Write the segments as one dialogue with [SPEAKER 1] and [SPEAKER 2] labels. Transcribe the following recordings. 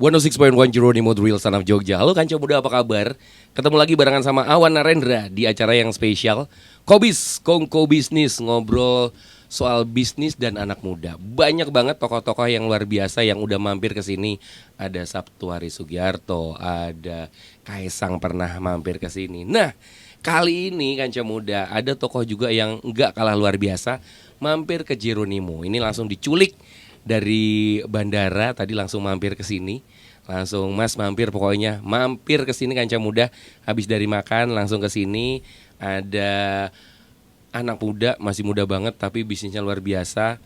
[SPEAKER 1] 106.1 Jeronimo The Real Son of Jogja. Halo Kanca Muda, apa kabar? Ketemu lagi barengan sama Awan Narendra di acara yang spesial Kobis, Kongko Bisnis, ngobrol soal bisnis dan anak muda. Banyak banget tokoh-tokoh yang luar biasa yang udah mampir ke sini. Ada Sabtu Hari Sugiarto, ada Kaisang pernah mampir ke sini. Nah, kali ini Kanca Muda ada tokoh juga yang enggak kalah luar biasa mampir ke Jeronimo. Ini langsung diculik dari bandara, tadi langsung mampir ke sini. Langsung Mas mampir, pokoknya mampir ke sini Kanca Muda. Habis dari makan langsung ke sini. Ada anak muda, masih muda banget tapi bisnisnya luar biasa.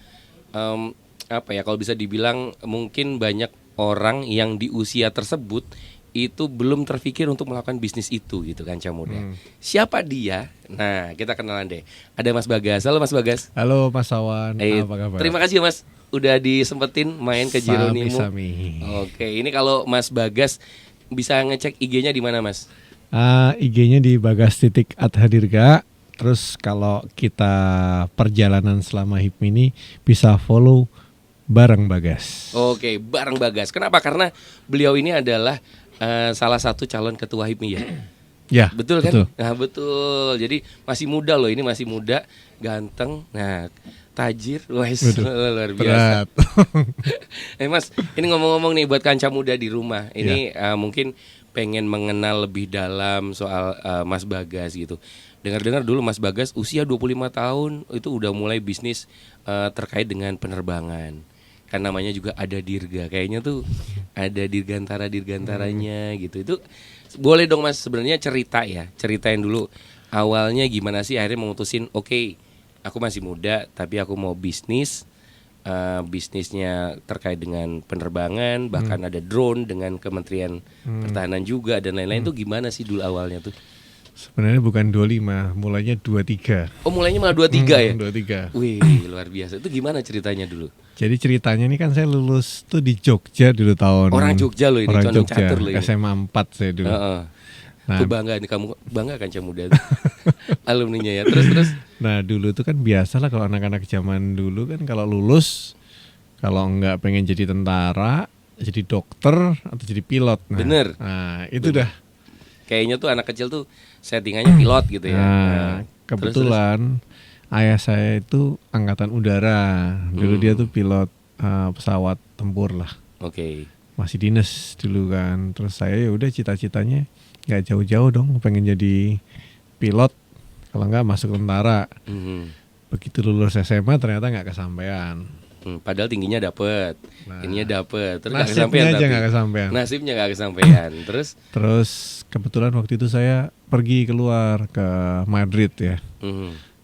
[SPEAKER 1] Apa ya, kalau bisa dibilang mungkin banyak orang yang di usia tersebut itu belum terpikir untuk melakukan bisnis itu gitu Kanca Muda. Siapa dia? Nah, kita kenalan deh. Ada Mas Bagas. Halo Mas Bagas.
[SPEAKER 2] Halo Mas Awan, apa kabar?
[SPEAKER 1] Terima kasih Mas udah disempetin main ke Jeronimo.
[SPEAKER 2] Sami-sami.
[SPEAKER 1] Oke, ini kalau Mas Bagas bisa ngecek IG-nya di mana Mas?
[SPEAKER 2] IG-nya di bagas.adhadirga. Terus kalau kita perjalanan selama HIPMI ini bisa follow bareng Bagas.
[SPEAKER 1] Oke, bareng Bagas. Kenapa? Karena beliau ini adalah salah satu calon ketua HIPMI ya.
[SPEAKER 2] Ya,
[SPEAKER 1] betul kan?
[SPEAKER 2] betul.
[SPEAKER 1] Nah, betul. Jadi masih muda loh, ini masih muda, ganteng. Nah, tajir, wes luar biasa. Mas, ini ngomong-ngomong nih buat Kanca Muda di rumah. Ini mungkin pengen mengenal lebih dalam soal Mas Bagas gitu. Dengar-dengar dulu Mas Bagas usia 25 tahun itu udah mulai bisnis terkait dengan penerbangan. Kan namanya juga ada Dirga. Kayaknya tuh ada dirgantaranya gitu. Itu boleh dong Mas sebenarnya ceritain dulu awalnya gimana sih akhirnya memutusin oke, aku masih muda tapi aku mau bisnis. Bisnisnya terkait dengan penerbangan, bahkan ada drone dengan Kementerian Pertahanan juga dan lain-lain. Itu gimana sih dulu awalnya tuh?
[SPEAKER 2] Sebenarnya bukan 25, mulainya 23.
[SPEAKER 1] Oh, mulainya malah 23 ya?
[SPEAKER 2] 23.
[SPEAKER 1] Wih, luar biasa. Itu gimana ceritanya dulu?
[SPEAKER 2] Jadi ceritanya ini kan saya lulus tuh di Jogja dulu tahun.
[SPEAKER 1] Orang Jogja loh ini,
[SPEAKER 2] orang
[SPEAKER 1] condong
[SPEAKER 2] Jogja,
[SPEAKER 1] catur loh ini.
[SPEAKER 2] SMA 4 saya dulu.
[SPEAKER 1] Nah, aku bangga nih, kamu bangga Kanca Muda tuh. Alumninya ya. Terus.
[SPEAKER 2] Nah dulu itu kan biasa lah kalau anak-anak zaman dulu kan kalau lulus, kalau nggak pengen jadi tentara, jadi dokter atau jadi pilot. Nah,
[SPEAKER 1] bener.
[SPEAKER 2] Nah itu dah.
[SPEAKER 1] Kayaknya tuh anak kecil tuh settingannya pilot gitu ya.
[SPEAKER 2] Nah, kebetulan ayah saya itu angkatan udara. Dulu dia tuh pilot pesawat tempur lah.
[SPEAKER 1] Oke.
[SPEAKER 2] Masih dinas dulu kan. Terus saya ya udah cita-citanya nggak jauh-jauh dong, pengen jadi pilot. Kalau nggak masuk tentara. Begitu lulus SMA ternyata nggak kesampaian.
[SPEAKER 1] Padahal tingginya dapet, ininya dapet, terus nggak
[SPEAKER 2] kesampaian.
[SPEAKER 1] Nasibnya nggak kesampaian. Terus
[SPEAKER 2] kebetulan waktu itu saya pergi keluar ke Madrid ya.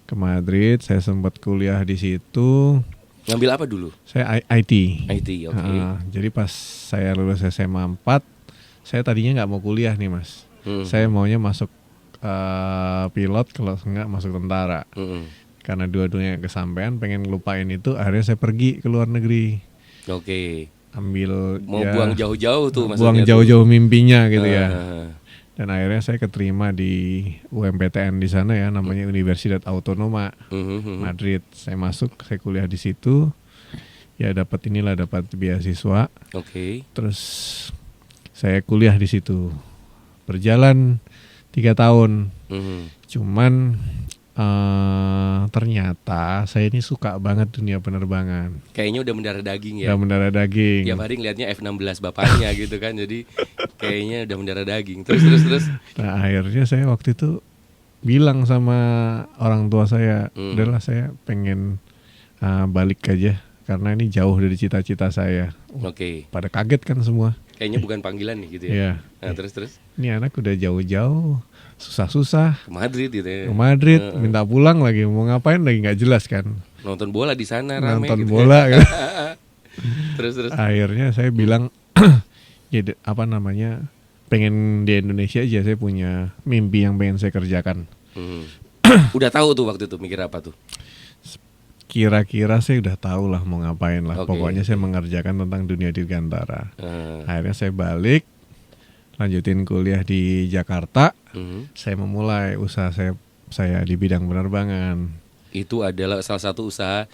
[SPEAKER 2] Ke Madrid, saya sempat kuliah di situ.
[SPEAKER 1] Ngambil apa dulu?
[SPEAKER 2] Saya IT.
[SPEAKER 1] IT, oke.
[SPEAKER 2] Jadi pas saya lulus SMA 4, saya tadinya nggak mau kuliah nih Mas. Saya maunya masuk pilot, kalau enggak masuk tentara. Karena dua-duanya kesampaian, pengen ngelupain itu, akhirnya saya pergi ke luar negeri.
[SPEAKER 1] Oke.
[SPEAKER 2] Ambil
[SPEAKER 1] mau buang jauh-jauh tuh maksudnya.
[SPEAKER 2] Buang jauh-jauh mimpinya gitu ya. Dan akhirnya saya keterima di UMPTN di sana ya, namanya Universidad Autónoma Madrid. Saya masuk, saya kuliah di situ. Ya dapat beasiswa.
[SPEAKER 1] Oke.
[SPEAKER 2] Terus saya kuliah di situ. Berjalan 3 tahun. Cuman ternyata saya ini suka banget dunia penerbangan.
[SPEAKER 1] Kayaknya udah mendarah daging ya.
[SPEAKER 2] Udah mendarah daging.
[SPEAKER 1] Tiap hari ngeliatnya F-16 bapaknya gitu kan. Jadi kayaknya udah mendarah daging. Terus.
[SPEAKER 2] Nah akhirnya saya waktu itu bilang sama orang tua saya, udahlah saya pengen balik aja karena ini jauh dari cita-cita saya.
[SPEAKER 1] Oke.
[SPEAKER 2] Pada kaget kan semua.
[SPEAKER 1] Kayaknya bukan panggilan nih gitu ya.
[SPEAKER 2] Iya.
[SPEAKER 1] Nah, terus.
[SPEAKER 2] Ini anak udah jauh-jauh, susah-susah
[SPEAKER 1] ke Madrid gitu ya.
[SPEAKER 2] Ke Madrid, minta pulang lagi, mau ngapain lagi nggak jelas kan.
[SPEAKER 1] Nonton bola di sana rame.
[SPEAKER 2] Nonton
[SPEAKER 1] gitu
[SPEAKER 2] bola
[SPEAKER 1] ya.
[SPEAKER 2] kan.
[SPEAKER 1] Terus.
[SPEAKER 2] Akhirnya saya bilang, pengen di Indonesia aja, saya punya mimpi yang pengen saya kerjakan.
[SPEAKER 1] Udah tahu tuh waktu itu mikir apa tuh?
[SPEAKER 2] Kira-kira saya udah tahu lah mau ngapain lah. Pokoknya saya
[SPEAKER 1] oke.
[SPEAKER 2] mengerjakan tentang dunia dirgantara. Akhirnya saya balik, lanjutin kuliah di Jakarta. Saya memulai usaha saya di bidang penerbangan.
[SPEAKER 1] Itu adalah salah satu usaha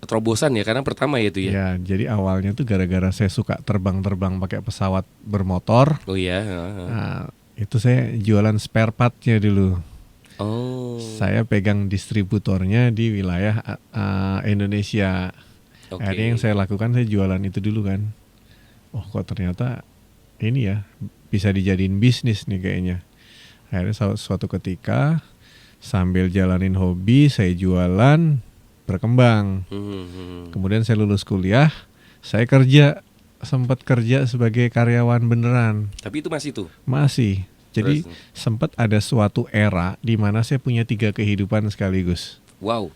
[SPEAKER 1] terobosan ya, karena pertama ya itu ya.
[SPEAKER 2] Ya, jadi awalnya tuh gara-gara saya suka terbang-terbang pakai pesawat bermotor.
[SPEAKER 1] Oh iya.
[SPEAKER 2] Nah, itu saya jualan spare partnya dulu.
[SPEAKER 1] Oh.
[SPEAKER 2] Saya pegang distributornya di wilayah Indonesia.
[SPEAKER 1] Oke.
[SPEAKER 2] Akhirnya yang saya lakukan, saya jualan itu dulu kan. Oh, kok ternyata ini ya bisa dijadiin bisnis nih kayaknya. Akhirnya suatu ketika sambil jalanin hobi, saya jualan, berkembang. Kemudian saya lulus kuliah, saya sempat kerja sebagai karyawan beneran.
[SPEAKER 1] Tapi itu masih tuh.
[SPEAKER 2] Masih. Jadi
[SPEAKER 1] Terus?
[SPEAKER 2] sempat ada suatu era di mana saya punya 3 kehidupan sekaligus.
[SPEAKER 1] Wow.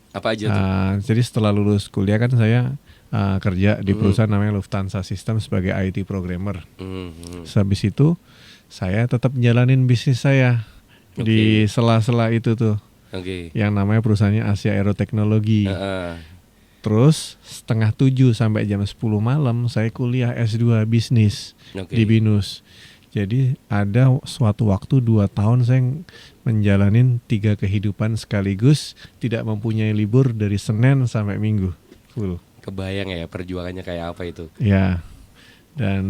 [SPEAKER 1] Apa aja tuh?
[SPEAKER 2] Jadi setelah lulus kuliah kan saya kerja di perusahaan namanya Lufthansa System sebagai IT programmer. Habis itu saya tetap jalanin bisnis saya di sela-sela itu tuh. Yang namanya perusahaannya Asia Aeroteknologi. Terus 6:30 sampai jam 10 malam saya kuliah S2 bisnis di BINUS. Jadi ada suatu waktu 2 tahun saya menjalanin 3 kehidupan sekaligus, tidak mempunyai libur dari Senin sampai Minggu full.
[SPEAKER 1] Kebayang ya perjuangannya kayak apa itu.
[SPEAKER 2] Ya, dan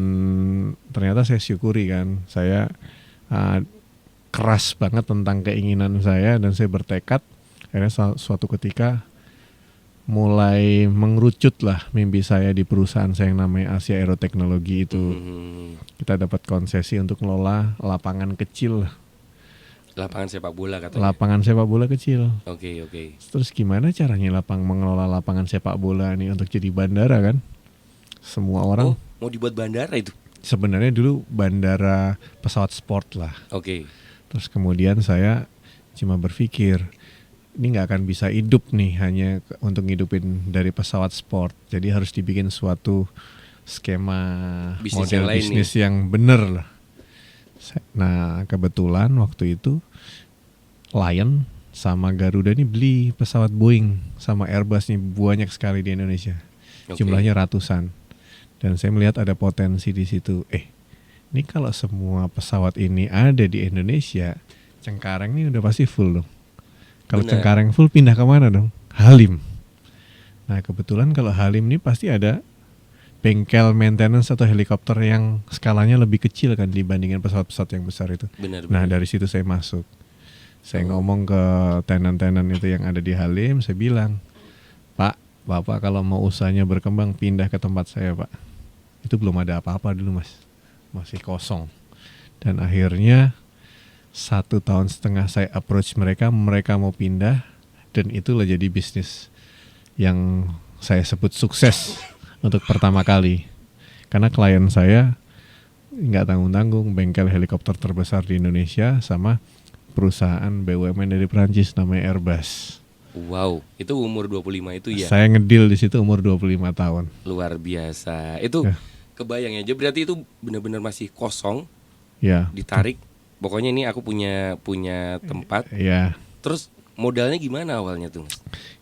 [SPEAKER 2] ternyata saya syukuri kan, saya keras banget tentang keinginan saya dan saya bertekad. Akhirnya suatu ketika mulai mengerucut lah mimpi saya di perusahaan saya yang namanya Asia Aeroteknologi itu. Kita dapat konsesi untuk ngelola lapangan kecil.
[SPEAKER 1] Lapangan sepak bola katanya.
[SPEAKER 2] Lapangan sepak bola kecil.
[SPEAKER 1] Oke.
[SPEAKER 2] Terus gimana caranya mengelola lapangan sepak bola ini untuk jadi bandara kan? Semua orang
[SPEAKER 1] mau dibuat bandara itu?
[SPEAKER 2] Sebenarnya dulu bandara pesawat sport lah.
[SPEAKER 1] Oke.
[SPEAKER 2] Terus kemudian saya cuma berpikir, ini nggak akan bisa hidup nih hanya untuk ngidupin dari pesawat sport. Jadi harus dibikin suatu skema
[SPEAKER 1] bisnis
[SPEAKER 2] model bisnis yang bener lah. Nah kebetulan waktu itu Lion sama Garuda ini beli pesawat Boeing sama Airbus nih banyak sekali di Indonesia. Jumlahnya ratusan. Dan saya melihat ada potensi di situ. Ini kalau semua pesawat ini ada di Indonesia, Cengkareng ini udah pasti full dong. Kalau Cengkareng full pindah kemana dong? Halim. Nah kebetulan kalau Halim ini pasti ada bengkel maintenance atau helikopter yang skalanya lebih kecil kan dibandingin pesawat-pesawat yang besar itu.
[SPEAKER 1] Benar.
[SPEAKER 2] Nah dari situ saya masuk. Saya ngomong ke tenan-tenan itu yang ada di Halim, saya bilang, Pak, Bapak kalau mau usahanya berkembang pindah ke tempat saya Pak. Itu belum ada apa-apa dulu Mas, masih kosong. Dan akhirnya 1,5 tahun saya approach mereka mau pindah, dan itulah jadi bisnis yang saya sebut sukses untuk pertama kali. Karena klien saya nggak tanggung-tanggung, bengkel helikopter terbesar di Indonesia sama perusahaan BUMN dari Prancis namanya Airbus.
[SPEAKER 1] Wow, itu umur 25 itu ya?
[SPEAKER 2] Saya ngedil di situ umur 25 tahun.
[SPEAKER 1] Luar biasa. Itu kebayang ya. Jadi berarti itu benar-benar masih kosong.
[SPEAKER 2] Ya.
[SPEAKER 1] Ditarik. Pokoknya ini aku punya tempat.
[SPEAKER 2] Ya.
[SPEAKER 1] Terus modalnya gimana awalnya tuh?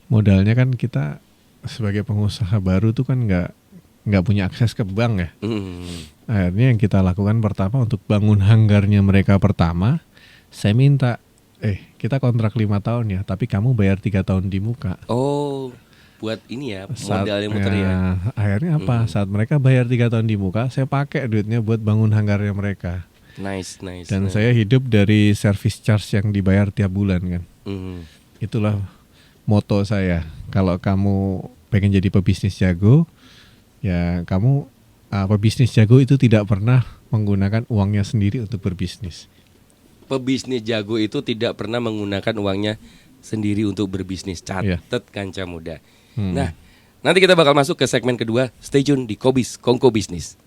[SPEAKER 2] Modalnya kan kita sebagai pengusaha baru tuh kan nggak punya akses ke bank ya. Akhirnya yang kita lakukan pertama untuk bangun hanggarnya mereka pertama, saya minta, kita kontrak 5 tahun ya, tapi kamu bayar 3 tahun di muka.
[SPEAKER 1] Oh, buat ini ya, modalnya muter ya.
[SPEAKER 2] Akhirnya apa? Saat mereka bayar 3 tahun di muka, saya pakai duitnya buat bangun hanggarnya mereka.
[SPEAKER 1] Nice.
[SPEAKER 2] Dan saya hidup dari service charge yang dibayar tiap bulan kan. Itulah moto saya. Kalau kamu pengen jadi pebisnis jago, ya kamu pebisnis jago itu tidak pernah menggunakan uangnya sendiri untuk berbisnis.
[SPEAKER 1] Pebisnis jago itu tidak pernah menggunakan uangnya sendiri untuk berbisnis. Catet Kanca Muda. Nah, nanti kita bakal masuk ke segmen kedua. Stay tune di Kobis Kongko Bisnis.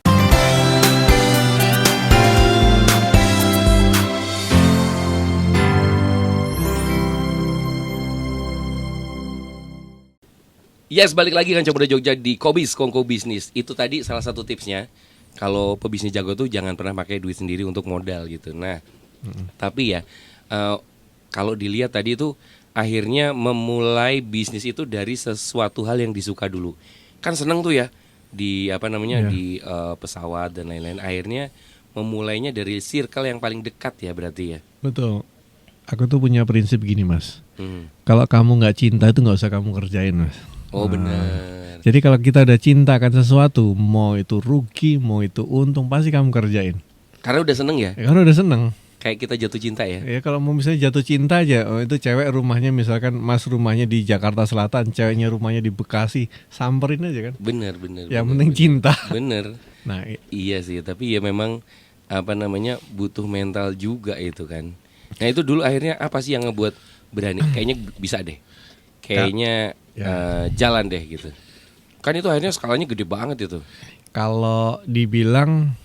[SPEAKER 1] Yes, balik lagi Kanca Muda Jogja di Kobis Kongko Bisnis. Itu tadi salah satu tipsnya. Kalau pebisnis jago tuh jangan pernah pakai duit sendiri untuk modal gitu. Nah, tapi ya kalau dilihat tadi itu akhirnya memulai bisnis itu dari sesuatu hal yang disuka dulu. Kan seneng tuh ya di di pesawat dan lain-lain. Akhirnya memulainya dari circle yang paling dekat ya berarti ya.
[SPEAKER 2] Betul. Aku tuh punya prinsip gini Mas. Kalau kamu nggak cinta itu nggak usah kamu kerjain Mas.
[SPEAKER 1] Oh benar.
[SPEAKER 2] Jadi kalau kita udah cinta akan sesuatu, mau itu rugi, mau itu untung, pasti kamu kerjain.
[SPEAKER 1] Karena udah seneng ya.
[SPEAKER 2] Ya, karena udah seneng.
[SPEAKER 1] Kayak kita jatuh cinta ya.
[SPEAKER 2] Ya kalau mau misalnya jatuh cinta aja, oh, itu cewek rumahnya misalkan Mas rumahnya di Jakarta Selatan, ceweknya rumahnya di Bekasi, samperin aja kan.
[SPEAKER 1] Bener.
[SPEAKER 2] Yang penting cinta.
[SPEAKER 1] Bener.
[SPEAKER 2] Nah,
[SPEAKER 1] Iya sih, tapi ya memang apa namanya butuh mental juga itu kan. Nah itu dulu akhirnya apa sih yang ngebuat berani? Kayaknya bisa deh. Kayaknya jalan deh gitu. Kan itu akhirnya skalanya gede banget itu.
[SPEAKER 2] kalau dibilang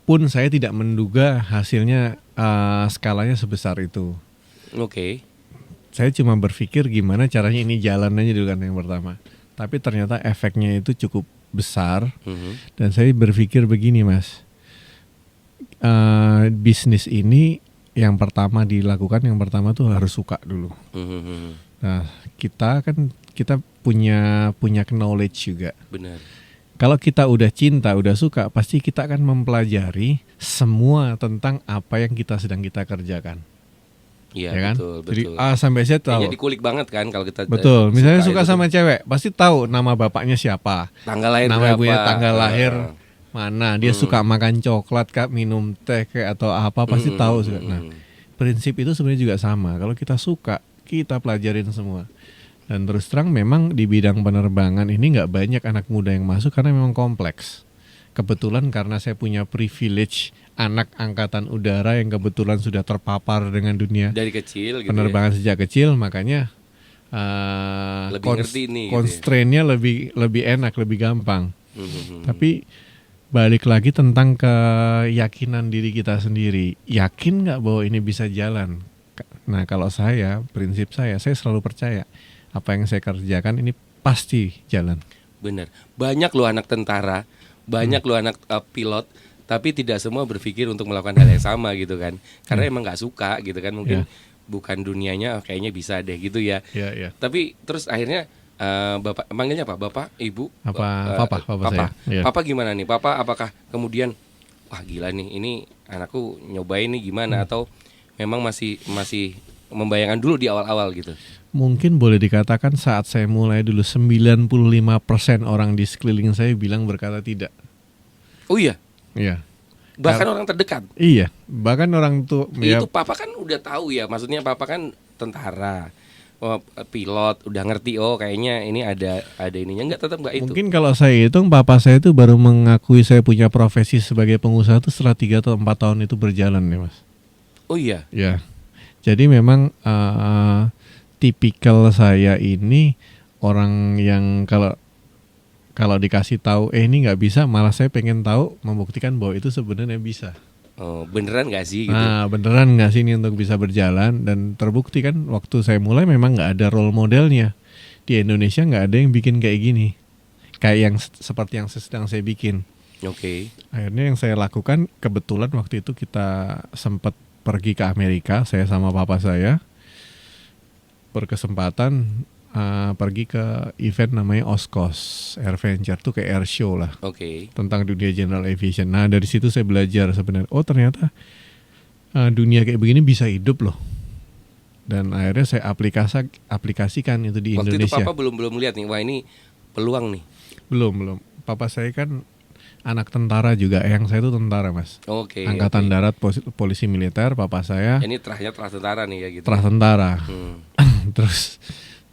[SPEAKER 2] pun saya tidak menduga hasilnya skalanya sebesar itu.
[SPEAKER 1] Oke.
[SPEAKER 2] Saya cuma berpikir gimana caranya ini jalan aja dulu kan yang pertama. Tapi ternyata efeknya itu cukup besar. Dan saya berpikir begini Mas, bisnis ini yang pertama dilakukan, yang pertama tuh harus suka dulu. Nah kita punya knowledge juga.
[SPEAKER 1] Benar.
[SPEAKER 2] Kalau kita udah cinta, udah suka, pasti kita akan mempelajari semua tentang apa yang sedang kita kerjakan.
[SPEAKER 1] Iya
[SPEAKER 2] Ya kan?
[SPEAKER 1] betul.
[SPEAKER 2] Jadi A sampai Z tahu.
[SPEAKER 1] Kayaknya dikulik banget kan kalau kita.
[SPEAKER 2] Betul. Misalnya suka
[SPEAKER 1] itu
[SPEAKER 2] sama
[SPEAKER 1] tuh.
[SPEAKER 2] cewek, pasti tahu nama bapaknya siapa,
[SPEAKER 1] Tanggal lahir
[SPEAKER 2] nama
[SPEAKER 1] berapa.
[SPEAKER 2] ibunya, tanggal lahir mana, dia suka makan coklat kah, minum teh kayak atau apa, pasti tahu. Nah, prinsip itu sebenarnya juga sama. Kalau kita suka, kita pelajarin semua. Dan terus terang memang di bidang penerbangan ini nggak banyak anak muda yang masuk karena memang kompleks. Kebetulan karena saya punya privilege anak angkatan udara yang kebetulan sudah terpapar dengan dunia
[SPEAKER 1] Dari kecil gitu
[SPEAKER 2] penerbangan sejak kecil, makanya
[SPEAKER 1] Lebih ngerti nih gitu ya.
[SPEAKER 2] constraint-nya lebih enak, lebih gampang. Tapi balik lagi tentang keyakinan diri kita sendiri. Yakin nggak bahwa ini bisa jalan? Nah kalau prinsip saya selalu percaya apa yang saya kerjakan ini pasti jalan.
[SPEAKER 1] Bener. Banyak loh anak tentara, banyak loh anak pilot, tapi tidak semua berpikir untuk melakukan hal yang sama gitu kan. Karena emang nggak suka gitu kan, mungkin bukan dunianya, kayaknya bisa deh gitu ya.
[SPEAKER 2] Iya.
[SPEAKER 1] Tapi terus akhirnya bapak manggilnya apa? Bapak, ibu,
[SPEAKER 2] Papa saya. Iya.
[SPEAKER 1] Papa gimana nih? Papa apakah kemudian wah gila nih, ini anakku nyobain nih gimana, atau memang masih membayangkan dulu di awal-awal gitu?
[SPEAKER 2] Mungkin boleh dikatakan saat saya mulai dulu 95% orang di sekeliling saya bilang berkata tidak.
[SPEAKER 1] Oh iya.
[SPEAKER 2] Iya.
[SPEAKER 1] Bahkan orang terdekat.
[SPEAKER 2] Iya, bahkan orang tua
[SPEAKER 1] Itu papa kan udah tahu ya, maksudnya papa kan tentara, pilot, udah ngerti kayaknya ini ada ininya, tetap nggak itu.
[SPEAKER 2] Mungkin kalau saya hitung papa saya itu baru mengakui saya punya profesi sebagai pengusaha itu setelah 3 atau 4 tahun itu berjalan ya Mas.
[SPEAKER 1] Oh iya.
[SPEAKER 2] Ya. Jadi memang tipikal saya ini orang yang kalau dikasih tahu ini nggak bisa, malah saya pengen tahu, membuktikan bahwa itu sebenarnya bisa.
[SPEAKER 1] Oh, beneran nggak sih gitu?
[SPEAKER 2] Nah beneran nggak sih ini untuk bisa berjalan? Dan terbukti kan waktu saya mulai memang nggak ada role modelnya di Indonesia, nggak ada yang bikin kayak gini, kayak yang seperti yang sedang saya bikin.
[SPEAKER 1] Oke.
[SPEAKER 2] Akhirnya yang saya lakukan, kebetulan waktu itu kita sempat pergi ke Amerika, saya sama papa saya berkesempatan pergi ke event namanya OSCOS Air Venture, tuh kayak air show lah.
[SPEAKER 1] Oke.
[SPEAKER 2] Tentang dunia general aviation. Nah dari situ saya belajar sebenarnya, oh ternyata dunia kayak begini bisa hidup loh. Dan akhirnya saya aplikasikan itu di
[SPEAKER 1] Waktu
[SPEAKER 2] Indonesia.
[SPEAKER 1] itu papa belum lihat nih, wah ini peluang nih.
[SPEAKER 2] Belum. Papa saya kan anak tentara juga, yang saya itu tentara Mas.
[SPEAKER 1] Oke.
[SPEAKER 2] Angkatan Darat, polisi militer, papa saya.
[SPEAKER 1] Ini terahnya terah tentara nih ya gitu.
[SPEAKER 2] Terah tentara. Terus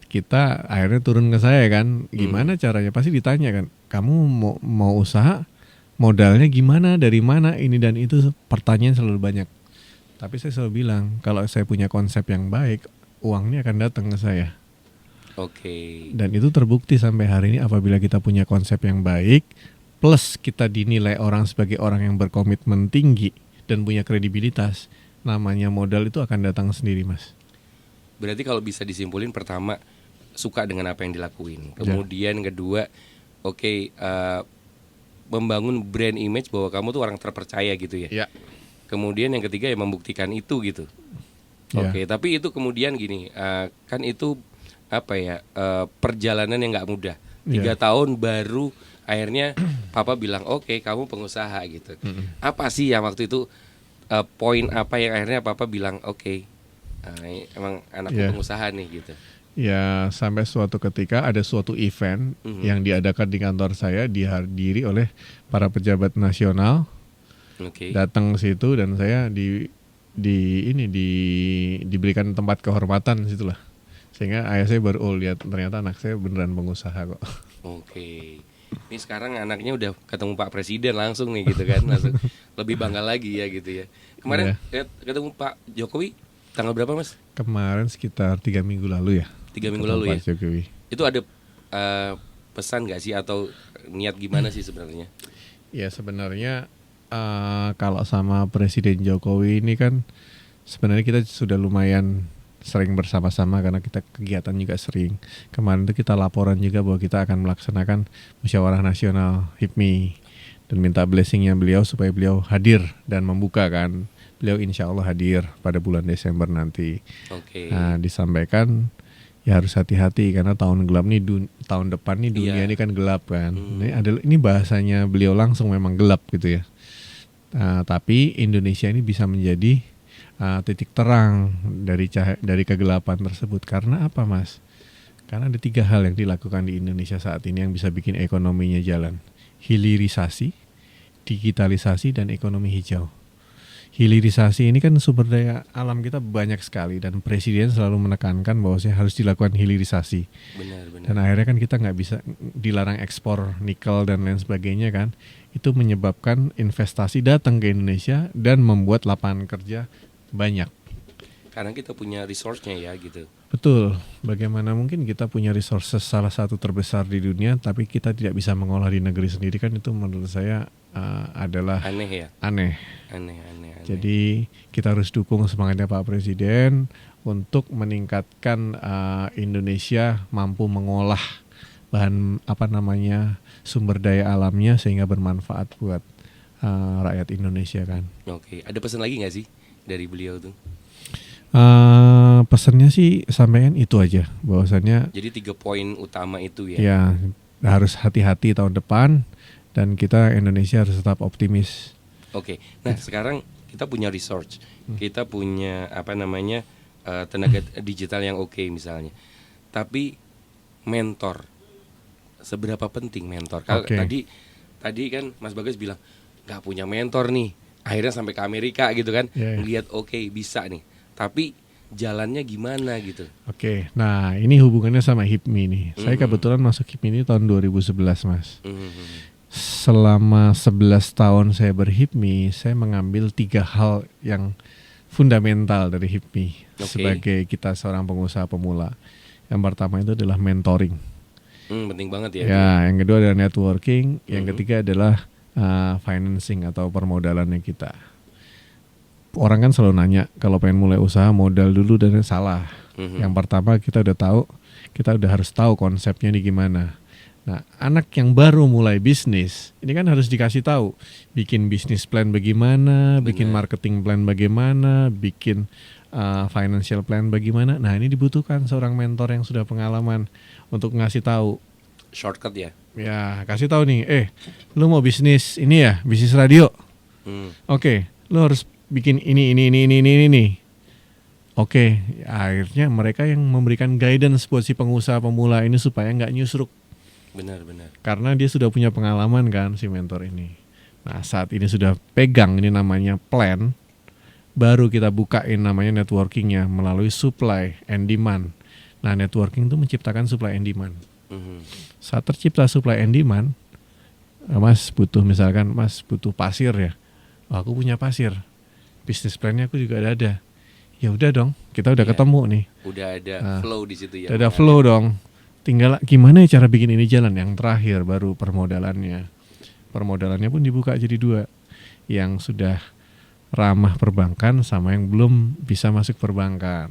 [SPEAKER 2] kita akhirnya turun ke saya kan, gimana caranya? Pasti ditanya kan, kamu mau usaha, modalnya gimana, dari mana, ini dan itu, pertanyaan selalu banyak. Tapi saya selalu bilang, kalau saya punya konsep yang baik, uangnya akan datang ke saya.
[SPEAKER 1] Oke.
[SPEAKER 2] Dan itu terbukti sampai hari ini, apabila kita punya konsep yang baik, plus kita dinilai orang sebagai orang yang berkomitmen tinggi dan punya kredibilitas, namanya modal itu akan datang sendiri Mas.
[SPEAKER 1] Berarti kalau bisa disimpulin, pertama suka dengan apa yang dilakuin, kemudian kedua membangun brand image bahwa kamu tuh orang terpercaya gitu ya. Kemudian yang ketiga ya membuktikan itu gitu. Oke, tapi itu kemudian gini, kan itu perjalanan yang nggak mudah. 3 tahun baru akhirnya papa bilang oke, kamu pengusaha gitu. Apa sih yang waktu itu poin apa yang akhirnya papa bilang oke, emang anakku pengusaha nih gitu?
[SPEAKER 2] Ya sampai suatu ketika ada suatu event yang diadakan di kantor saya, dihadiri oleh para pejabat nasional,
[SPEAKER 1] Oke.
[SPEAKER 2] datang ke situ dan saya diberikan tempat kehormatan situlah. Sehingga ayah saya baru lihat ternyata anak saya beneran pengusaha kok.
[SPEAKER 1] Oke. Ini sekarang anaknya udah ketemu Pak Presiden langsung nih gitu kan, langsung lebih bangga lagi ya gitu ya. Kemarin ketemu Pak Jokowi tanggal berapa Mas?
[SPEAKER 2] Kemarin sekitar 3 minggu lalu ya.
[SPEAKER 1] 3 minggu
[SPEAKER 2] ketemu
[SPEAKER 1] lalu
[SPEAKER 2] Pak
[SPEAKER 1] ya.
[SPEAKER 2] Jokowi.
[SPEAKER 1] Itu ada pesan nggak sih atau niat gimana sih sebenarnya?
[SPEAKER 2] Ya sebenarnya kalau sama Presiden Jokowi ini kan sebenarnya kita sudah lumayan sering bersama-sama karena kita kegiatan juga sering. Kemarin itu kita laporan juga bahwa kita akan melaksanakan musyawarah nasional HIPMI dan minta blessingnya beliau supaya beliau hadir dan membuka kan. Beliau insya Allah hadir pada bulan Desember nanti.
[SPEAKER 1] Oke.
[SPEAKER 2] Nah disampaikan ya harus hati-hati karena tahun gelap nih tahun depan nih dunia ini kan gelap kan. Ini bahasanya beliau langsung memang gelap gitu ya. Tapi Indonesia ini bisa menjadi titik terang dari kegelapan tersebut. Karena apa Mas? Karena ada 3 hal yang dilakukan di Indonesia saat ini yang bisa bikin ekonominya jalan. Hilirisasi, digitalisasi, dan ekonomi hijau. Hilirisasi ini kan sumber daya alam kita banyak sekali dan Presiden selalu menekankan bahwa harus dilakukan hilirisasi.
[SPEAKER 1] Benar.
[SPEAKER 2] Dan akhirnya kan kita nggak bisa dilarang ekspor nikel dan lain sebagainya kan. Itu menyebabkan investasi datang ke Indonesia dan membuat lapangan kerja banyak.
[SPEAKER 1] Karena kita punya resource-nya ya gitu.
[SPEAKER 2] Betul, bagaimana mungkin kita punya resources salah satu terbesar di dunia tapi kita tidak bisa mengolah di negeri sendiri kan itu menurut saya adalah
[SPEAKER 1] aneh ya.
[SPEAKER 2] Aneh. Jadi kita harus dukung semangatnya Pak Presiden untuk meningkatkan Indonesia mampu mengolah bahan sumber daya alamnya sehingga bermanfaat buat rakyat Indonesia kan.
[SPEAKER 1] Oke, ada pesan lagi nggak sih dari beliau tuh?
[SPEAKER 2] Pesannya sih sampaikan itu aja bahwasannya.
[SPEAKER 1] Jadi 3 poin utama itu ya.
[SPEAKER 2] Ya harus hati-hati tahun depan dan kita Indonesia harus tetap optimis.
[SPEAKER 1] Oke, nah sekarang kita punya research, kita punya tenaga digital yang oke misalnya. Tapi mentor, seberapa penting mentor? Kalau tadi kan Mas Bagas bilang nggak punya mentor nih, akhirnya sampai ke Amerika gitu kan, ngelihat bisa nih. Tapi jalannya gimana gitu? Oke,
[SPEAKER 2] nah ini hubungannya sama HIPMI nih. Saya kebetulan masuk HIPMI ini tahun 2011 Mas. Selama 11 tahun saya berHIPMI, saya mengambil 3 hal yang fundamental dari HIPMI sebagai kita seorang pengusaha pemula. Yang pertama itu adalah mentoring.
[SPEAKER 1] Penting banget ya.
[SPEAKER 2] Ya, yang kedua adalah networking, yang ketiga adalah financing atau permodalannya kita. Orang kan selalu nanya kalau pengen mulai usaha modal dulu dan salah. Yang pertama kita udah harus tahu konsepnya di gimana. Nah, anak yang baru mulai bisnis, ini kan harus dikasih tahu, bikin bisnis plan bagaimana, bikin marketing plan bagaimana, bikin financial plan bagaimana. Nah, ini dibutuhkan seorang mentor yang sudah pengalaman untuk ngasih tahu.
[SPEAKER 1] Shortcut ya?
[SPEAKER 2] Ya, kasih tahu nih, lu mau bisnis ini ya, bisnis radio. Oke, lu harus bikin ini. Oke, akhirnya mereka yang memberikan guidance buat si pengusaha pemula ini supaya nggak nyusruk.
[SPEAKER 1] Benar.
[SPEAKER 2] Karena dia sudah punya pengalaman kan si mentor ini. Nah saat ini sudah pegang ini namanya plan, baru kita bukain namanya networkingnya melalui supply and demand. Nah networking itu menciptakan supply and demand. Saat tercipta supply and demand, Mas butuh pasir ya. Aku punya pasir, bisnis plannya aku juga ada. Ya udah dong, kita udah ketemu nih.
[SPEAKER 1] Udah ada flow di situ ya.
[SPEAKER 2] Udah ada flow dong. Tinggal gimana cara bikin ini jalan. Yang terakhir baru permodalannya. Permodalannya pun dibuka jadi 2. Yang sudah ramah perbankan sama yang belum bisa masuk perbankan.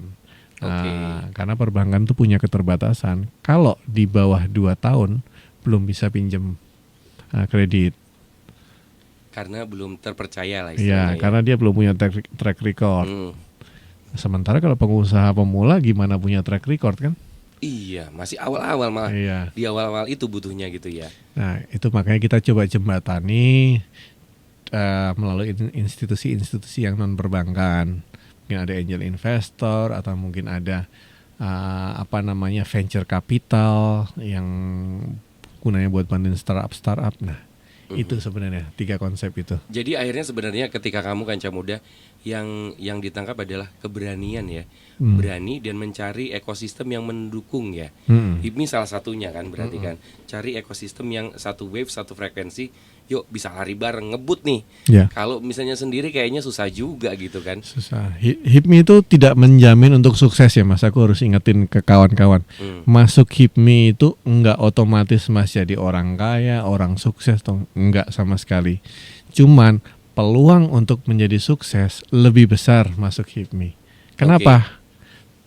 [SPEAKER 2] Karena perbankan tuh punya keterbatasan. Kalau di bawah 2 tahun belum bisa pinjam kredit.
[SPEAKER 1] Karena belum terpercaya lah istilahnya.
[SPEAKER 2] Ya, karena dia belum punya track record. Sementara kalau pengusaha pemula gimana punya track record kan?
[SPEAKER 1] Iya, masih awal-awal malah.
[SPEAKER 2] Iya.
[SPEAKER 1] Di awal-awal itu butuhnya gitu ya.
[SPEAKER 2] Nah, itu makanya kita coba jembatani melalui institusi-institusi yang non perbankan. Mungkin ada angel investor atau mungkin ada apa namanya venture capital yang gunanya buat bantuin startup. Nah, itu sebenarnya 3 konsep itu.
[SPEAKER 1] Jadi akhirnya sebenarnya ketika kamu Kanca Muda yang ditangkap adalah keberanian ya. Berani dan mencari ekosistem yang mendukung ya. HIPMI salah satunya kan berarti kan. Cari ekosistem yang satu wave, satu frekuensi, yuk bisa lari bareng, ngebut nih.
[SPEAKER 2] Ya.
[SPEAKER 1] Kalau misalnya sendiri kayaknya susah juga gitu kan.
[SPEAKER 2] Susah. HIPMI itu tidak menjamin untuk sukses ya Mas. Aku harus ingetin ke kawan-kawan. Masuk HIPMI itu enggak otomatis Mas jadi orang kaya, orang sukses toh. Enggak sama sekali. Cuman peluang untuk menjadi sukses lebih besar masuk HIPMI. Kenapa?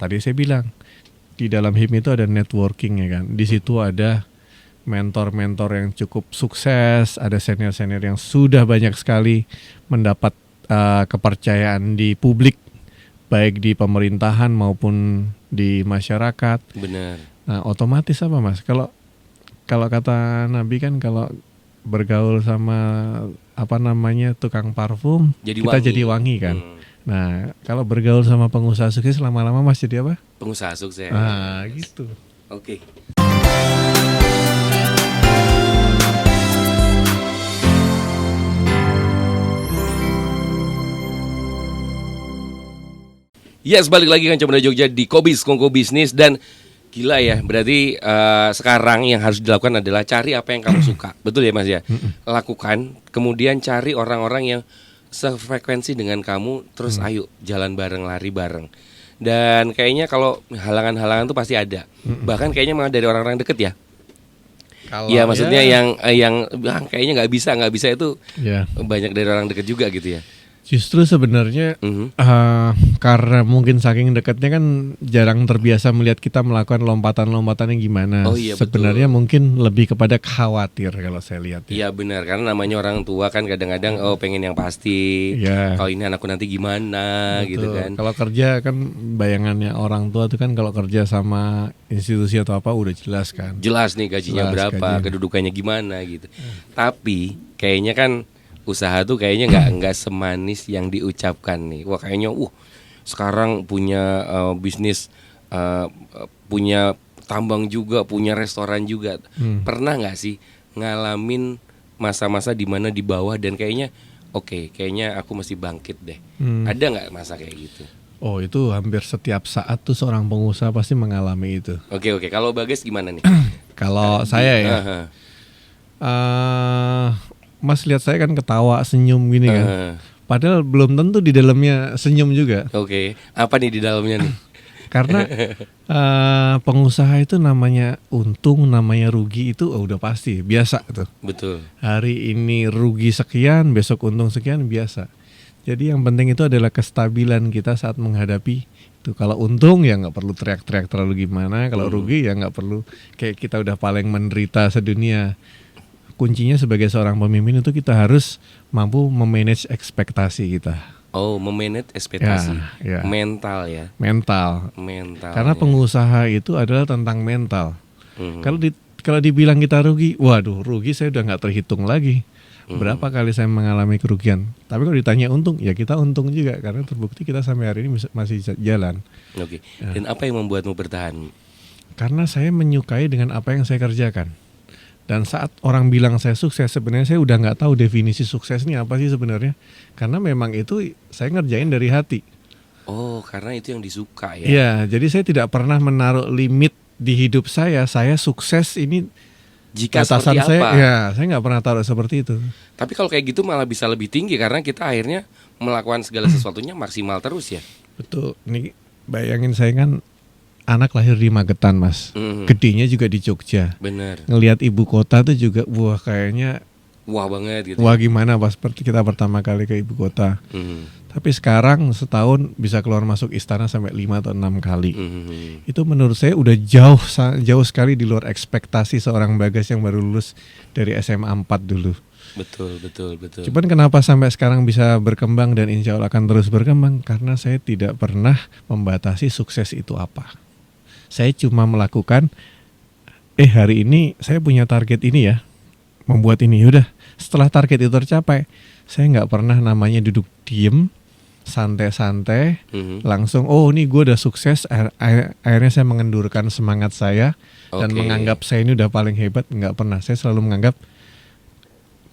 [SPEAKER 2] Tadi saya bilang di dalam HIPMI itu ada networking ya kan. Di situ ada mentor-mentor yang cukup sukses, ada senior-senior yang sudah banyak sekali mendapat kepercayaan di publik, baik di pemerintahan maupun di masyarakat.
[SPEAKER 1] Benar.
[SPEAKER 2] Nah, otomatis apa Mas? Kalau kata Nabi kan kalau bergaul sama apa namanya tukang parfum, kita jadi wangi kan. Nah, kalau bergaul sama pengusaha sukses lama-lama Mas jadi apa?
[SPEAKER 1] Pengusaha sukses.
[SPEAKER 2] Ah, gitu.
[SPEAKER 1] Oke. Yes, balik lagi Kanca Muda Jogja di Kobis Kongko Bisnis. Dan gila ya, berarti sekarang yang harus dilakukan adalah cari apa yang kamu suka. Betul ya Mas ya? Lakukan, kemudian cari orang-orang yang sefrekuensi dengan kamu, terus ayo jalan bareng, lari bareng. Dan kayaknya kalau halangan-halangan tuh pasti ada. Bahkan kayaknya malah dari orang-orang deket ya. Iya, maksudnya yang kayaknya nggak bisa itu banyak dari orang deket juga gitu ya.
[SPEAKER 2] Justru sebenarnya karena mungkin saking dekatnya kan jarang terbiasa melihat kita melakukan lompatan-lompatan yang gimana.
[SPEAKER 1] Oh, iya,
[SPEAKER 2] sebenarnya
[SPEAKER 1] betul.
[SPEAKER 2] Mungkin lebih kepada khawatir kalau saya lihat.
[SPEAKER 1] Iya benar, karena namanya orang tua kan kadang-kadang pengen yang pasti. Kalau ini anakku nanti gimana. Betul. Gitu kan.
[SPEAKER 2] Kalau kerja kan bayangannya orang tua itu kan kalau kerja sama institusi atau apa udah jelas kan.
[SPEAKER 1] Jelas nih gajinya berapa, kedudukannya gimana gitu. Tapi kayaknya kan usaha tuh kayaknya nggak semanis yang diucapkan nih. Wah kayaknya sekarang punya bisnis, punya tambang juga, punya restoran juga. Pernah nggak sih ngalamin masa-masa di mana di bawah dan kayaknya kayaknya aku mesti bangkit deh. Ada nggak masa kayak gitu?
[SPEAKER 2] Oh, itu hampir setiap saat tuh seorang pengusaha pasti mengalami itu.
[SPEAKER 1] Oke. Kalau Bagas gimana nih?
[SPEAKER 2] Kalau saya ya Mas lihat saya kan ketawa, senyum gini kan. Padahal belum tentu di dalamnya senyum juga.
[SPEAKER 1] Oke. Apa nih di dalamnya nih?
[SPEAKER 2] Karena pengusaha itu namanya untung, namanya rugi itu udah pasti, biasa tuh.
[SPEAKER 1] Betul.
[SPEAKER 2] Hari ini rugi sekian, besok untung sekian, biasa. Jadi yang penting itu adalah kestabilan kita saat menghadapi itu. Kalau untung ya nggak perlu teriak-teriak terlalu gimana. Kalau rugi ya nggak perlu kayak kita udah paling menderita sedunia. Kuncinya sebagai seorang pemimpin itu kita harus mampu memanage ekspektasi kita.
[SPEAKER 1] Oh, memanage ekspektasi.
[SPEAKER 2] Ya.
[SPEAKER 1] Mental ya.
[SPEAKER 2] Mental. Karena
[SPEAKER 1] ya.
[SPEAKER 2] pengusaha itu adalah tentang mental. Kalau dibilang kita rugi, waduh, rugi saya udah nggak terhitung lagi. Berapa kali saya mengalami kerugian. Tapi kalau ditanya untung, ya kita untung juga karena terbukti kita sampai hari ini masih jalan.
[SPEAKER 1] Oke. Dan apa yang membuatmu bertahan?
[SPEAKER 2] Karena saya menyukai dengan apa yang saya kerjakan. Dan saat orang bilang saya sukses, sebenarnya saya udah nggak tahu definisi sukses ini apa sih sebenarnya. Karena memang itu saya ngerjain dari hati.
[SPEAKER 1] Oh, karena itu yang disuka ya?
[SPEAKER 2] Iya, jadi saya tidak pernah menaruh limit di hidup saya sukses ini
[SPEAKER 1] jika
[SPEAKER 2] batasan
[SPEAKER 1] seperti apa?
[SPEAKER 2] Saya nggak pernah taruh seperti itu.
[SPEAKER 1] Tapi kalau kayak gitu malah bisa lebih tinggi karena kita akhirnya melakukan segala sesuatunya maksimal terus ya?
[SPEAKER 2] Betul, ini bayangin saya kan anak lahir di Magetan Mas, gedenya juga di Jogja.
[SPEAKER 1] Bener.
[SPEAKER 2] Ngelihat ibu kota tuh juga kayaknya
[SPEAKER 1] wah banget gitu.
[SPEAKER 2] Wah gimana pas kita pertama kali ke ibu kota. Tapi sekarang setahun bisa keluar masuk istana sampai 5 atau 6 kali. Itu menurut saya udah jauh sekali di luar ekspektasi seorang Bagas yang baru lulus dari SMA 4 dulu.
[SPEAKER 1] Betul.
[SPEAKER 2] Cuman kenapa sampai sekarang bisa berkembang dan insya Allah akan terus berkembang? Karena saya tidak pernah membatasi sukses itu apa. Saya cuma melakukan, hari ini saya punya target ini ya, membuat ini. Yaudah, setelah target itu tercapai, saya nggak pernah namanya duduk diem, santai-santai, langsung ini gue udah sukses. Akhirnya saya mengendurkan semangat saya dan menganggap saya ini udah paling hebat. Nggak pernah. Saya selalu menganggap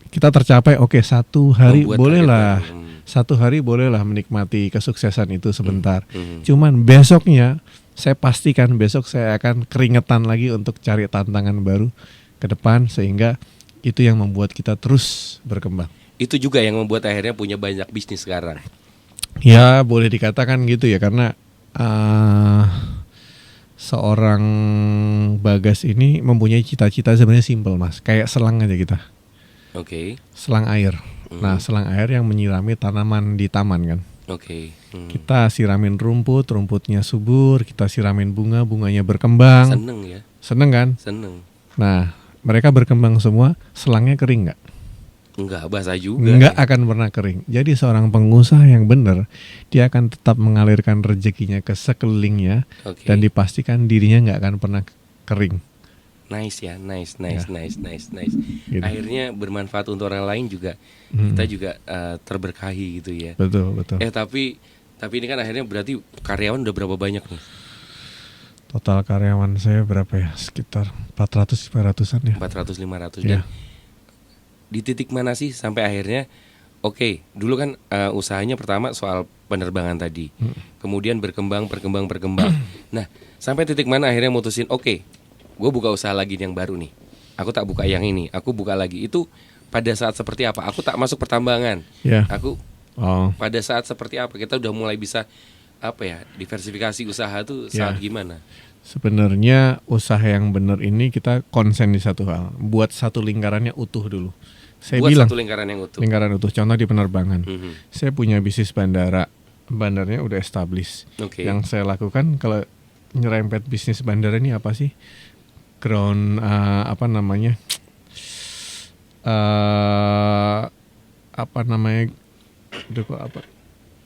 [SPEAKER 2] kita tercapai. Satu hari bolehlah. Satu hari bolehlah menikmati kesuksesan itu sebentar. Cuman besoknya saya pastikan besok saya akan keringetan lagi untuk cari tantangan baru ke depan, sehingga itu yang membuat kita terus berkembang.
[SPEAKER 1] Itu juga yang membuat akhirnya punya banyak bisnis sekarang.
[SPEAKER 2] Ya boleh dikatakan gitu ya, karena seorang Bagas ini mempunyai cita-cita sebenarnya simpel Mas, kayak selang aja kita. Selang air. Nah selang air yang menyirami tanaman di taman kan. Kita siramin rumput, rumputnya subur, kita siramin bunga, bunganya berkembang.
[SPEAKER 1] Seneng ya?
[SPEAKER 2] Seneng kan?
[SPEAKER 1] Seneng.
[SPEAKER 2] Nah, mereka berkembang semua, selangnya kering nggak?
[SPEAKER 1] Enggak, basah juga.
[SPEAKER 2] Nggak akan pernah kering. Jadi seorang pengusaha yang benar, dia akan tetap mengalirkan rezekinya ke sekelilingnya, dan dipastikan dirinya nggak akan pernah kering.
[SPEAKER 1] Nice ya, nice.
[SPEAKER 2] Gitu.
[SPEAKER 1] Akhirnya bermanfaat untuk orang lain juga. Kita juga terberkahi gitu ya.
[SPEAKER 2] Betul.
[SPEAKER 1] Tapi ini kan akhirnya berarti karyawan udah berapa banyak nih?
[SPEAKER 2] Total karyawan saya berapa ya? Sekitar 400-500an ya.
[SPEAKER 1] 400-500 dan di titik mana sih sampai akhirnya dulu kan usahanya pertama soal penerbangan tadi. Kemudian berkembang. Nah, sampai titik mana akhirnya mutusin gue buka usaha lagi yang baru nih. Aku tak buka yang ini, aku buka lagi. Itu pada saat seperti apa? Aku tak masuk pertambangan. Aku pada saat seperti apa? Kita udah mulai bisa diversifikasi usaha tuh saat gimana?
[SPEAKER 2] Sebenarnya usaha yang benar ini kita konsen di satu hal, buat satu lingkarannya utuh dulu. Saya bilang
[SPEAKER 1] satu lingkaran yang utuh.
[SPEAKER 2] Lingkaran utuh. Contoh di penerbangan. Saya punya bisnis bandara. Bandaranya udah established. Yang saya lakukan kalau nyerempet bisnis bandara ini apa sih? Ground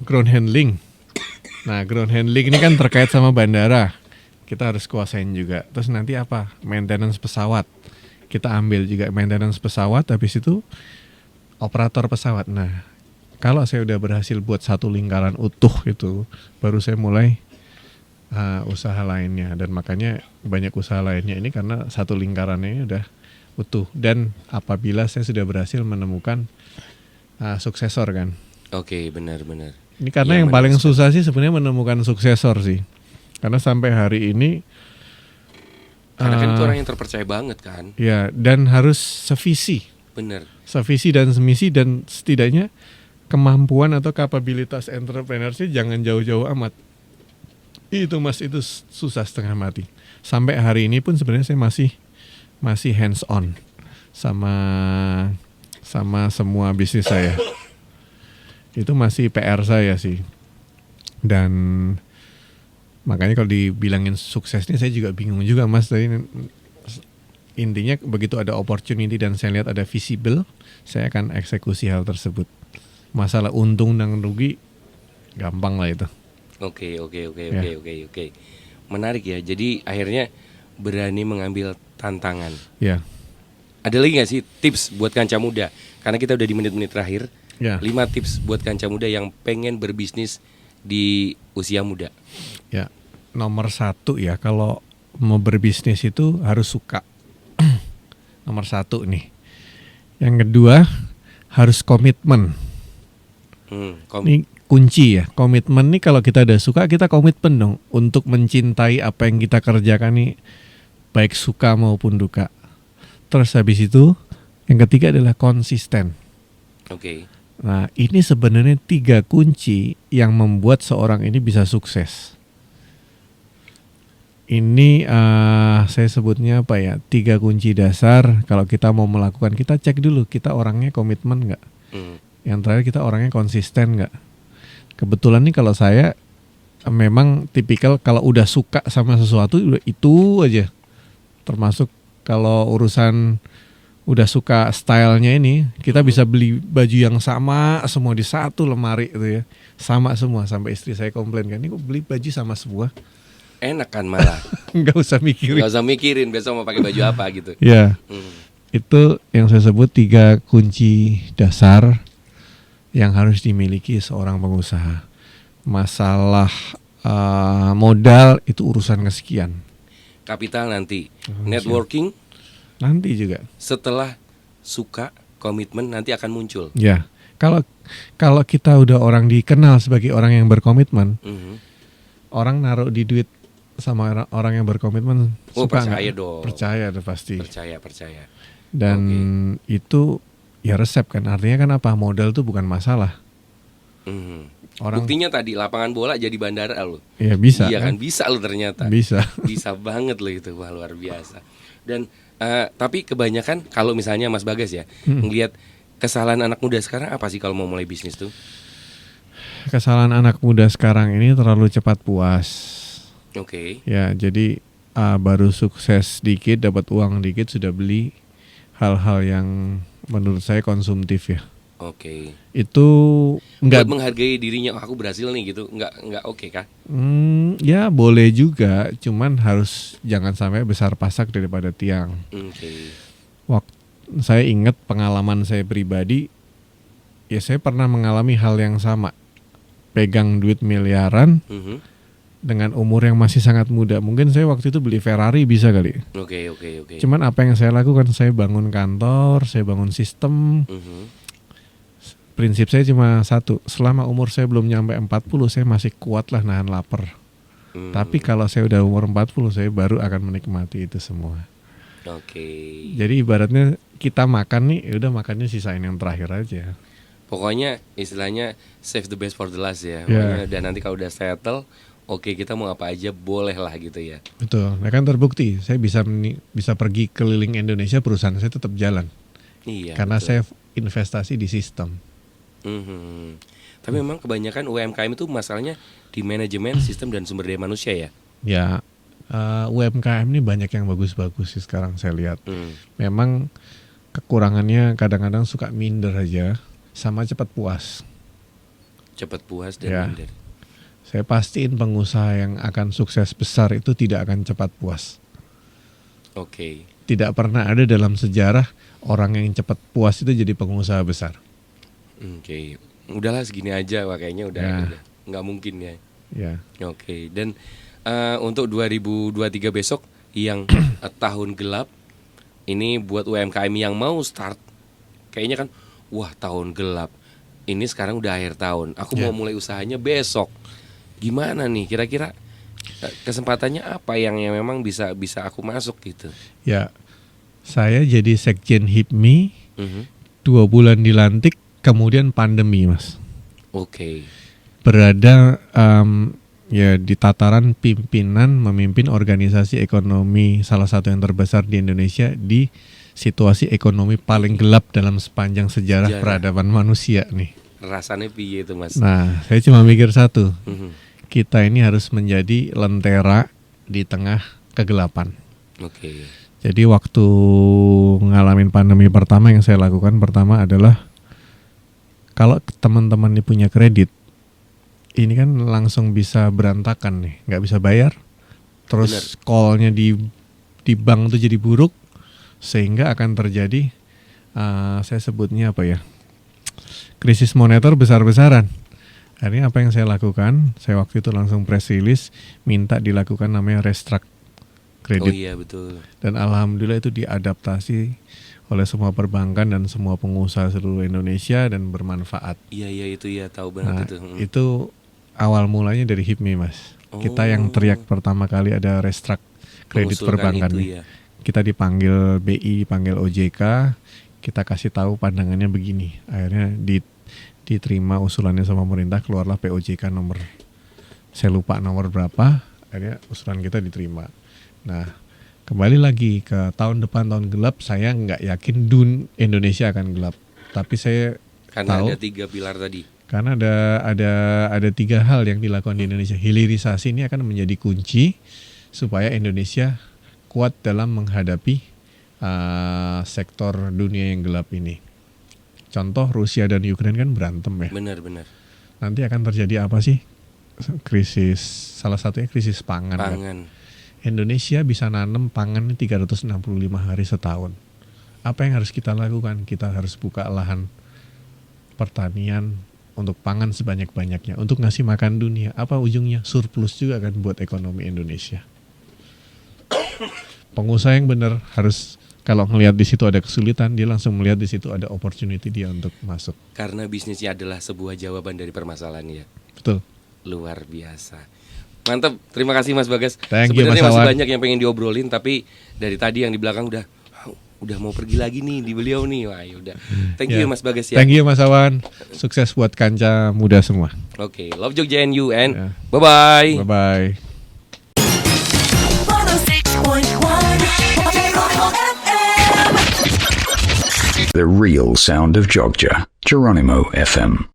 [SPEAKER 2] ground handling. Nah, ground handling ini kan terkait sama bandara. Kita harus kuasain juga. Terus nanti maintenance pesawat. Kita ambil juga maintenance pesawat, habis itu operator pesawat. Nah, kalau saya udah berhasil buat satu lingkaran utuh itu, baru saya mulai usaha lainnya. Dan makanya banyak usaha lainnya ini karena satu lingkarannya udah utuh. Dan apabila saya sudah berhasil menemukan suksesor kan.
[SPEAKER 1] Benar.
[SPEAKER 2] Ini karena yang paling susah sih sebenarnya menemukan suksesor sih. Karena sampai hari ini
[SPEAKER 1] karena kan itu orang yang terpercaya banget kan.
[SPEAKER 2] Ya, dan harus sevisi.
[SPEAKER 1] Benar.
[SPEAKER 2] Sevisi dan semisi, dan setidaknya kemampuan atau kapabilitas entrepreneurship jangan jauh-jauh amat. Itu Mas, itu susah setengah mati. Sampai hari ini pun sebenarnya saya masih hands on sama semua bisnis saya. Itu masih PR saya sih. Dan makanya kalau dibilangin suksesnya saya juga bingung juga Mas. Tadi intinya begitu ada opportunity dan saya lihat ada visible, saya akan eksekusi hal tersebut. Masalah untung dan rugi gampang lah itu.
[SPEAKER 1] Oke. Menarik ya. Jadi akhirnya berani mengambil tantangan.
[SPEAKER 2] Ya.
[SPEAKER 1] Ada lagi nggak sih tips buat kanca muda? Karena kita udah di menit-menit terakhir. 5 tips buat kanca muda yang pengen berbisnis di usia muda.
[SPEAKER 2] Ya, nomor 1 ya, kalau mau berbisnis itu harus suka. Nomor 1 nih. Yang kedua harus komitmen. Ini kunci ya, komitmen nih. Kalau kita udah suka, kita komitmen dong untuk mencintai apa yang kita kerjakan nih, baik suka maupun duka. Terus habis itu yang ketiga adalah konsisten. Nah, ini sebenarnya 3 kunci yang membuat seorang ini bisa sukses. Ini saya sebutnya 3 kunci dasar. Kalau kita mau melakukan, kita cek dulu kita orangnya komitmen nggak. Yang terakhir, kita orangnya konsisten nggak. Kebetulan nih kalau saya memang tipikal kalau udah suka sama sesuatu itu aja. Termasuk kalau urusan udah suka stylenya ini, kita bisa beli baju yang sama semua di satu lemari itu ya, sama semua. Sampai istri saya komplain kan, ini kok beli baju sama semua.
[SPEAKER 1] Enak kan malah.
[SPEAKER 2] Nggak usah mikirin
[SPEAKER 1] besok mau pakai baju apa gitu.
[SPEAKER 2] Ya, itu yang saya sebut 3 kunci dasar yang harus dimiliki seorang pengusaha. Masalah modal itu urusan kesekian.
[SPEAKER 1] Kapital nanti, networking
[SPEAKER 2] Nanti juga.
[SPEAKER 1] setelah suka, komitmen nanti akan muncul.
[SPEAKER 2] Ya, kalau kita udah orang dikenal sebagai orang yang berkomitmen, orang naruh di duit sama orang yang berkomitmen suka
[SPEAKER 1] percaya
[SPEAKER 2] nggak?
[SPEAKER 1] dong.
[SPEAKER 2] Percaya deh pasti.
[SPEAKER 1] Percaya.
[SPEAKER 2] Dan itu ya resep kan, artinya kan apa? Modal tuh bukan masalah. Orang
[SPEAKER 1] Buktinya tadi lapangan bola jadi bandara lo.
[SPEAKER 2] ya bisa.
[SPEAKER 1] Iya kan bisa lo ternyata.
[SPEAKER 2] Bisa.
[SPEAKER 1] Bisa banget lo itu, wah luar biasa. Dan tapi kebanyakan kalau misalnya Mas Bagas ya ngelihat kesalahan anak muda sekarang apa sih kalau mau mulai bisnis tuh?
[SPEAKER 2] Kesalahan anak muda sekarang ini terlalu cepat puas.
[SPEAKER 1] Oke.
[SPEAKER 2] Ya, jadi baru sukses dikit, dapat uang dikit sudah beli hal-hal yang menurut saya konsumtif ya.
[SPEAKER 1] Oke.
[SPEAKER 2] Itu
[SPEAKER 1] Buat
[SPEAKER 2] enggak
[SPEAKER 1] menghargai dirinya, aku berhasil nih gitu, nggak oke kah?
[SPEAKER 2] ya boleh juga, cuman harus jangan sampai besar pasak daripada tiang.
[SPEAKER 1] Oke.
[SPEAKER 2] Waktu saya ingat pengalaman saya pribadi, ya saya pernah mengalami hal yang sama. Pegang duit miliaran dengan umur yang masih sangat muda. Mungkin saya waktu itu beli Ferrari bisa kali.
[SPEAKER 1] Oke.
[SPEAKER 2] Cuman apa yang saya lakukan, saya bangun kantor, saya bangun sistem. Prinsip saya cuma satu, selama umur saya belum nyampe 40, saya masih kuat lah nahan lapar. Tapi kalau saya udah umur 40, saya baru akan menikmati itu semua.
[SPEAKER 1] Oke.
[SPEAKER 2] Jadi ibaratnya kita makan nih, ya udah makannya sisain yang terakhir aja.
[SPEAKER 1] Pokoknya istilahnya save the best for the last ya.
[SPEAKER 2] Yeah.
[SPEAKER 1] Dan nanti kalau udah settle, oke kita mau apa aja boleh lah gitu ya.
[SPEAKER 2] Betul, nah kan terbukti saya bisa pergi keliling Indonesia, perusahaan saya tetap jalan.
[SPEAKER 1] Iya.
[SPEAKER 2] Karena
[SPEAKER 1] betul.
[SPEAKER 2] saya investasi di sistem.
[SPEAKER 1] Tapi memang kebanyakan UMKM itu masalahnya di manajemen, sistem dan sumber daya manusia ya.
[SPEAKER 2] Ya, UMKM ini banyak yang bagus-bagus sih sekarang saya lihat. Memang kekurangannya kadang-kadang suka minder aja, sama cepat puas.
[SPEAKER 1] Cepat puas dan
[SPEAKER 2] Ya.
[SPEAKER 1] minder.
[SPEAKER 2] Saya pastiin pengusaha yang akan sukses besar itu tidak akan cepat puas.
[SPEAKER 1] Oke.
[SPEAKER 2] Tidak pernah ada dalam sejarah orang yang cepat puas itu jadi pengusaha besar.
[SPEAKER 1] Oke. Udahlah segini aja, wah kayaknya udah nggak mungkin ya.
[SPEAKER 2] Ya.
[SPEAKER 1] Oke. Dan untuk 2023 besok yang tahun gelap ini buat UMKM yang mau start, kayaknya kan, wah tahun gelap. Ini sekarang udah akhir tahun. Aku mau mulai usahanya besok. Gimana nih? Kira-kira kesempatannya apa yang memang bisa aku masuk gitu?
[SPEAKER 2] Ya, saya jadi sekjen HIPMI 2 bulan dilantik, kemudian pandemi mas.
[SPEAKER 1] Oke.
[SPEAKER 2] Berada ya di tataran pimpinan memimpin organisasi ekonomi salah satu yang terbesar di Indonesia di situasi ekonomi paling gelap dalam sepanjang sejarah peradaban manusia nih.
[SPEAKER 1] Rasanya piye itu mas?
[SPEAKER 2] Nah, saya cuma mikir satu, kita ini harus menjadi lentera di tengah kegelapan.
[SPEAKER 1] Oke.
[SPEAKER 2] Jadi waktu ngalamin pandemi pertama yang saya lakukan pertama adalah, kalau teman-teman ini punya kredit, ini kan langsung bisa berantakan nih, nggak bisa bayar, terus call-nya di bank tuh jadi buruk, sehingga akan terjadi, saya sebutnya apa ya, krisis moneter besar-besaran. Akhirnya apa yang saya lakukan, saya waktu itu langsung press release, minta dilakukan namanya restruct kredit.
[SPEAKER 1] Oh iya betul. Dan
[SPEAKER 2] alhamdulillah itu diadaptasi oleh semua perbankan dan semua pengusaha seluruh Indonesia dan bermanfaat.
[SPEAKER 1] Iya itu ya, tahu banget itu.
[SPEAKER 2] Itu awal mulanya dari HIPMI mas. Kita yang teriak pertama kali ada restruct kredit perbankan nih. Kita dipanggil BI, dipanggil OJK, kita kasih tahu pandangannya begini. Akhirnya diterima usulannya sama pemerintah, keluarlah POJK nomor, saya lupa nomor berapa. Akhirnya usulan kita diterima. Nah, kembali lagi ke tahun depan, tahun gelap, saya nggak yakin Indonesia akan gelap. Tapi saya
[SPEAKER 1] karena
[SPEAKER 2] tahu,
[SPEAKER 1] ada 3 pilar tadi.
[SPEAKER 2] Karena ada 3 hal yang dilakukan di Indonesia. Hilirisasi ini akan menjadi kunci supaya Indonesia kuat dalam menghadapi sektor dunia yang gelap ini. Contoh Rusia dan Ukraina kan berantem ya.
[SPEAKER 1] Benar.
[SPEAKER 2] Nanti akan terjadi apa sih? Krisis, salah satunya krisis pangan. Kan? Indonesia bisa nanam pangan 365 hari setahun. Apa yang harus kita lakukan? Kita harus buka lahan pertanian untuk pangan sebanyak-banyaknya, untuk ngasih makan dunia. Apa ujungnya? Surplus juga kan buat ekonomi Indonesia. Pengusaha yang benar harus, kalau ngelihat di situ ada kesulitan, dia langsung melihat di situ ada opportunity dia untuk masuk.
[SPEAKER 1] Karena bisnisnya adalah sebuah jawaban dari permasalahan ya.
[SPEAKER 2] Betul.
[SPEAKER 1] Luar biasa. Mantap, terima kasih Mas Bagas.
[SPEAKER 2] Thank you,
[SPEAKER 1] Sebenarnya
[SPEAKER 2] Mas
[SPEAKER 1] masih
[SPEAKER 2] Awan.
[SPEAKER 1] banyak yang pengen diobrolin, tapi dari tadi yang di belakang udah mau pergi lagi nih di beliau nih. Wah, yaudah. Thank you
[SPEAKER 2] Ya.
[SPEAKER 1] Mas Bagas ya.
[SPEAKER 2] Thank you Mas Awan. Sukses buat kanca muda semua.
[SPEAKER 1] Oke, love Jogja and you and
[SPEAKER 2] Ya.
[SPEAKER 1] bye-bye.
[SPEAKER 2] Bye-bye.
[SPEAKER 3] 106.1 FM.
[SPEAKER 4] The real sound of Jogja. Geronimo FM.